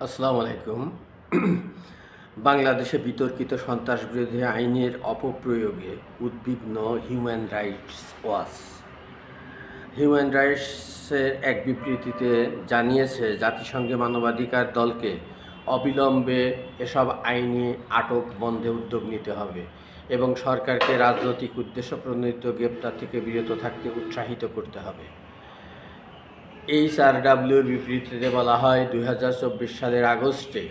আসসালামু আলাইকুম। বাংলাদেশে বিতর্কিত সন্ত্রাসবিরোধী আইনের অপপ্রয়োগে উদ্বিগ্ন হিউম্যান রাইটস ওয়াচ। হিউম্যান রাইটসের এক বিবৃতিতে জানিয়েছে, জাতিসংঘে মানবাধিকার দলকে অবিলম্বে এসব আইনি আটক বন্ধে উদ্যোগ নিতে হবে এবং সরকারকে রাজনৈতিক উদ্দেশ্যপ্রণোদিত গ্রেপ্তার থেকে বিরত থাকতে উৎসাহিত করতে হবে। এইচআরডব্লিউর বিবৃতিতে বলা হয়, 2024 সালের আগস্টে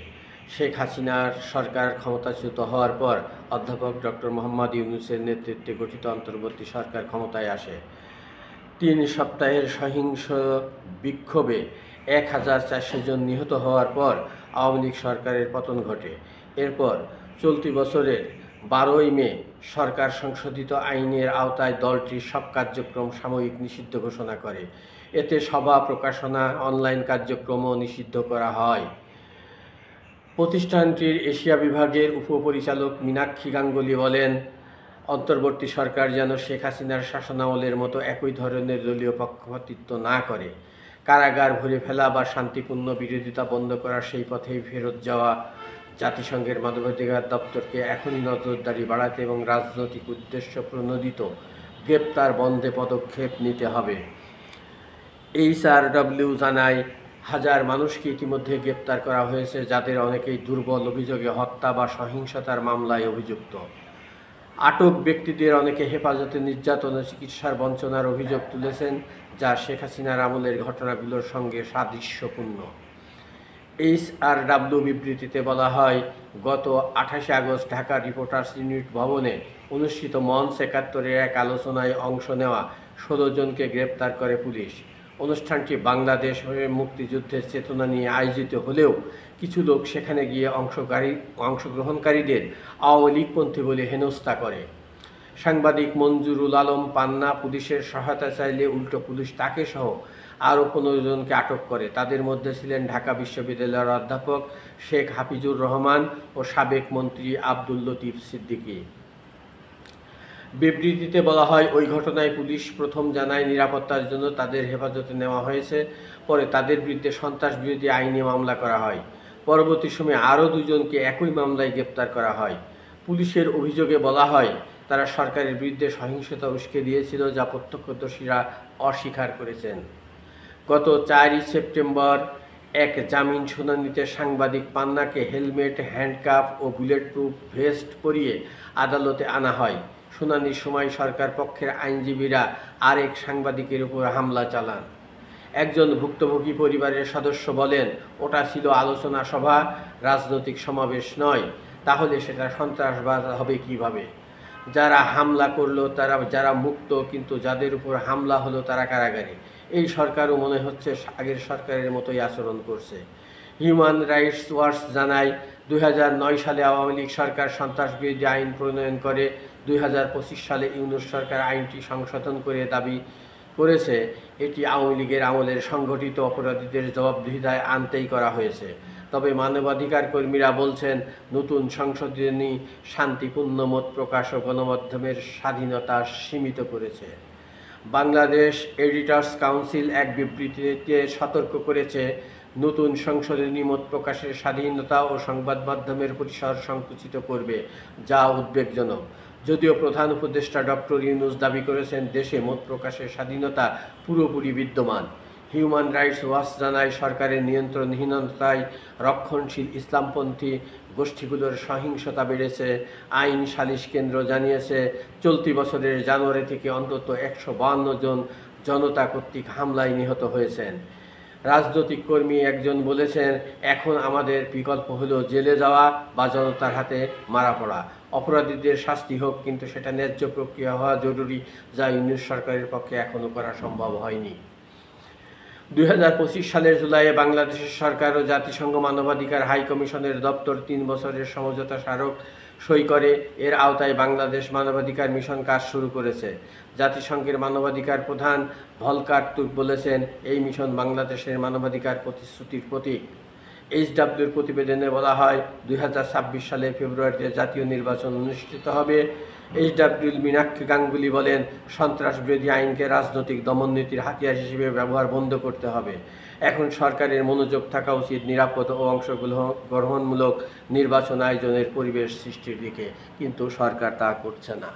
শেখ হাসিনার সরকার ক্ষমতাচ্যুত হওয়ার পর অধ্যাপক ডক্টর মোহাম্মদ ইউনূসের নেতৃত্বে গঠিত অন্তর্বর্তী সরকার ক্ষমতায় আসে। 3 সপ্তাহের সহিংস বিক্ষোভে 1400 জন নিহত হওয়ার পর আওয়ামী লীগ সরকারের পতন ঘটে। এরপর চলতি বছরের 12ই মে সরকার সংশোধিত আইনের আওতায় দলটির সব কার্যক্রম সাময়িক নিষিদ্ধ ঘোষণা করে। এতে সভা, প্রকাশনা, অনলাইন কার্যক্রমও নিষিদ্ধ করা হয়। প্রতিষ্ঠানটির এশিয়া বিভাগের উপপরিচালক মীনাক্ষী গাঙ্গুলী বলেন, অন্তর্বর্তী সরকার যেন শেখ হাসিনার শাসনামলের মতো একই ধরনের দলীয় পক্ষপাতিত্ব না করে। কারাগার ভরে ফেলা বা শান্তিপূর্ণ বিরোধিতা বন্ধ করার সেই পথেই ফেরত যাওয়া। জাতিসংঘের মানবাধিকার দপ্তরকে এখনই নজরদারি বাড়াতে এবং রাজনৈতিক উদ্দেশ্য প্রণোদিত গ্রেপ্তার বন্ধে পদক্ষেপ নিতে হবে। এইচআরডব্লিউ জানায়, হাজার মানুষকে ইতিমধ্যে গ্রেপ্তার করা হয়েছে, যাদের অনেকেই দুর্বল অভিযোগে হত্যা বা সহিংসতার মামলায় অভিযুক্ত। আটক ব্যক্তিদের অনেকে হেফাজতে নির্যাতন ও চিকিৎসার বঞ্চনার অভিযোগ তুলেছেন, যা শেখ হাসিনার আমলের ঘটনাগুলোর সঙ্গে সাদৃশ্যপূর্ণ। এইচআরডব্লিউ বিবৃতিতে বলা হয়, গত 28 আগস্ট ঢাকা রিপোর্টার্স ইউনিট ভবনে অনুষ্ঠিত মঞ্চ 71-এর এক আলোচনায় অংশ নেওয়া 16 জনকে গ্রেপ্তার করে পুলিশ। অনুষ্ঠানটি বাংলাদেশ হয়ে মুক্তিযুদ্ধের চেতনা নিয়ে আয়োজিত হলেও কিছু লোক সেখানে গিয়ে অংশগ্রহণকারীদের আওয়ামী লীগপন্থী বলে হেনস্থা করে। সাংবাদিক মঞ্জুরুল আলম পান্না পুলিশের সহায়তা চাইলে উল্টো পুলিশ তাকে সহ আরও 15 জনকে আটক করে। তাদের মধ্যে ছিলেন ঢাকা বিশ্ববিদ্যালয়ের অধ্যাপক শেখ হাফিজুর রহমান ও সাবেক মন্ত্রী আব্দুল লতিফ সিদ্দিকী। বিবৃতিতে বলা হয়, ওই ঘটনায় পুলিশ প্রথম জানায় নিরাপত্তার জন্য তাদের হেফাজতে নেওয়া হয়েছে। পরে তাদের বিরুদ্ধে সন্ত্রাসবিরোধী আইনে মামলা করা হয়। পরবর্তী সময়ে আরও 2 জনকে একই মামলায় গ্রেপ্তার করা হয়। পুলিশের অভিযোগে বলা হয়, তারা সরকারের বিরুদ্ধে সহিংসতা উস্কে দিয়েছিল, যা প্রত্যক্ষদর্শীরা অস্বীকার করেছেন। গত 4 সেপ্টেম্বর এক জামিন শুনানিতে সাংবাদিক পান্নাকে হেলমেট, হ্যান্ডকাফ ও বুলেটপ্রুফ ভেস্ট পরিয়ে আদালতে আনা হয়। শুনানির সময় সরকার পক্ষের আইনজীবীরা আরেক সাংবাদিকের উপর হামলা চালান। একজন ভুক্তভোগী পরিবারের সদস্য বলেন, ওটা ছিল আলোচনা সভা, রাজনৈতিক সমাবেশ নয়। তাহলে সেটা সন্ত্রাসবাদ হবে কিভাবে? যারা হামলা করলো যারা মুক্ত, কিন্তু যাদের উপর হামলা হলো তারা কারাগারে। এই সরকারও মনে হচ্ছে আগের সরকারের মতোই আচরণ করছে। হিউম্যান রাইটস ওয়াচ জানায়, 2009 সালে আওয়ামী লীগ সরকার সন্ত্রাসবিরোধী আইন প্রণয়ন করে। 2025 সালে ইউনূস সরকার আইনটি সংশোধন করে দাবি করেছে, এটি আওয়ামী লীগের আমলের সংগঠিত অপরাধীদের জবাবদিহিতায় আনতেই করা হয়েছে। তবে মানবাধিকার কর্মীরা বলছেন, নতুন সংশোধনী শান্তিপূর্ণ মত প্রকাশ ও গণমাধ্যমের স্বাধীনতা সীমিত করেছে। বাংলাদেশ এডিটর্স কাউন্সিল এক বিবৃতিতে সতর্ক করেছে, নতুন সংশোধনী মত প্রকাশের স্বাধীনতা ও সংবাদ মাধ্যমের পরিসর সংকুচিত করবে, যা উদ্বেগজনক। যদিও প্রধান উপদেষ্টা ডক্টর ইউনূস দাবি করেছেন, দেশে মত প্রকাশের স্বাধীনতা পুরোপুরি বিদ্যমান। হিউম্যান রাইটস ওয়াচ জানায়, সরকারের নিয়ন্ত্রণহীনতায় রক্ষণশীল ইসলামপন্থী গোষ্ঠীগুলোর সহিংসতা বেড়েছে। আইন সালিশ কেন্দ্র জানিয়েছে, চলতি বছরের জানুয়ারি থেকে অন্তত 152 জন জনতা কর্তৃক হামলায় নিহত হয়েছেন। রাজনৈতিক কর্মী একজন বলেছেন, এখন আমাদের বিকল্প হলো জেলে যাওয়া বা জনতার হাতে মারা পড়া। অপরাধীদের শাস্তি হোক, কিন্তু সেটা ন্যায্য প্রক্রিয়া হওয়া জরুরি, যা ইউনূস সরকারের পক্ষে এখনও করা সম্ভব হয়নি। 2025 সালের জুলাইয়ে বাংলাদেশের সরকার ও জাতিসংঘ মানবাধিকার হাই কমিশনের দপ্তর 3 বছরের সমঝোতা স্মারক সই করে। এর আওতায় বাংলাদেশ মানবাধিকার মিশন কাজ শুরু করেছে। জাতিসংঘের মানবাধিকার প্রধান ভলকার তুর্ক বলেছেন, এই মিশন বাংলাদেশের মানবাধিকার প্রতিশ্রুতির প্রতীক। এইচডব্লিউর প্রতিবেদনে বলা হয়, 2026 সালের ফেব্রুয়ারিতে জাতীয় নির্বাচন অনুষ্ঠিত হবে। এইচডব্লিউর মীনাক্ষী গাঙ্গুলী বলেন, সন্ত্রাসবিরোধী আইনকে রাজনৈতিক দমননীতির হাতিয়ার হিসেবে ব্যবহার বন্ধ করতে হবে। এখন সরকারের মনোযোগ থাকা উচিত নিরাপদ ও অংশগ্রহণমূলক নির্বাচন আয়োজনের পরিবেশ সৃষ্টির দিকে, কিন্তু সরকার তা করছে না।